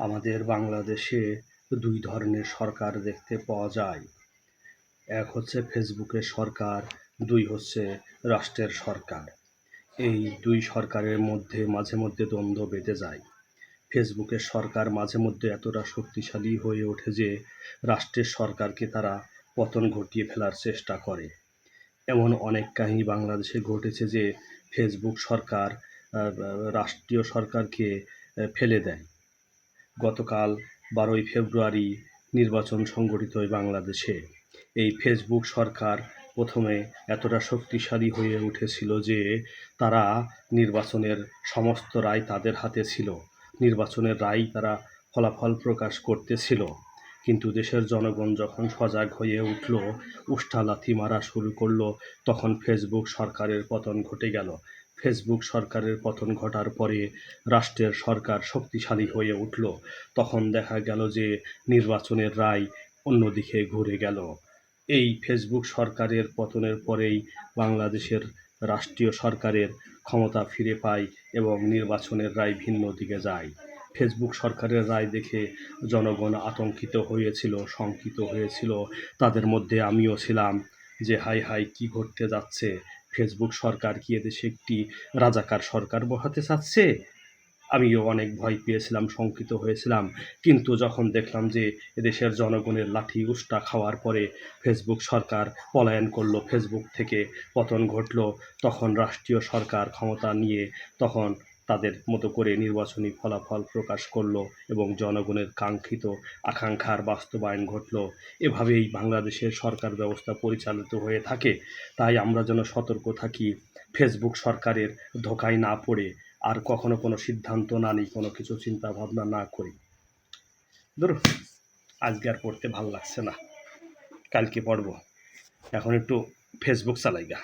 আমাদের বাংলাদেশে দুই ধরনের সরকার দেখতে পাওয়া যায়। এক হচ্ছে ফেসবুকের সরকার, দুই হচ্ছে রাষ্ট্রের সরকার। এই দুই সরকারের মধ্যে মাঝে মধ্যে দ্বন্দ্ব বেঁধে যায়। ফেসবুকের সরকার মাঝে মধ্যে এতটা শক্তিশালী হয়ে ওঠে যে রাষ্ট্রের সরকারকে তারা পতন ঘটিয়ে ফেলার চেষ্টা করে। এমন অনেক কাহিনী বাংলাদেশে ঘটেছে যে ফেসবুক সরকার রাষ্ট্রীয় সরকারকে ফেলে দেয়। গতকাল 12ই ফেব্রুয়ারি নির্বাচন সংগঠিত হয় বাংলাদেশে। এই ফেসবুক সরকার প্রথমে এতটা শক্তিশালী হয়ে উঠেছিল যে তারা নির্বাচনের সমস্ত রায় তাদের হাতে ছিল। নির্বাচনের রায় তারা ফলাফল প্রকাশ করতেছিল। কিন্তু দেশের জনগণ যখন সজাগ হয়ে উঠল, উষ্টা লাথি মারা শুরু করলো, তখন ফেসবুক সরকারের পতন ঘটে গেল। ফেসবুক সরকারের পতন ঘটার পরে রাষ্ট্রের সরকার শক্তিশালী হয়ে উঠল। তখন দেখা গেল যে নির্বাচনের রায় অন্যদিকে ঘুরে গেল। এই ফেসবুক সরকারের পতনের পরেই বাংলাদেশের রাষ্ট্রীয় সরকারের ক্ষমতা ফিরে পায় এবং নির্বাচনের রায় ভিন্ন দিকে যায়। ফেসবুক সরকারের রায় দেখে জনগণ আতঙ্কিত হয়েছিল, শঙ্কিত হয়েছিল। তাদের মধ্যে আমিও ছিলাম যে হায় হায়, কী ঘটতে যাচ্ছে? ফেসবুক সরকার কি এদেশে একটি রাজাকার সরকার বসাতে চাচ্ছে? আমিও অনেক ভয় পেয়েছিলাম, শঙ্কিত হয়েছিলাম। কিন্তু যখন দেখলাম যে এদেশের জনগণের লাঠি উষ্টা খাওয়ার পরে ফেসবুক সরকার পলায়ন করলো, ফেসবুক থেকে পতন ঘটলো, তখন রাষ্ট্রীয় সরকার ক্ষমতা নিয়ে তখন তাদের মতো করে নির্বাচনী ফলাফল প্রকাশ করলো এবং জনগণের কাঙ্ক্ষিত আকাঙ্ক্ষার বাস্তবায়ন ঘটলো। এভাবেই বাংলাদেশের সরকার ব্যবস্থা পরিচালিত হয়ে থাকে। তাই আমরা যেন সতর্ক থাকি, ফেসবুক সরকারের ধোঁকায় না পড়ে আর কখনো কোনো সিদ্ধান্ত না নিই, কোনো কিছু চিন্তা ভাবনা না করি। ধরো আজকে আর পড়তে ভাল লাগছে না, কালকে পড়বো। এখন একটু ফেসবুক চালাইগা।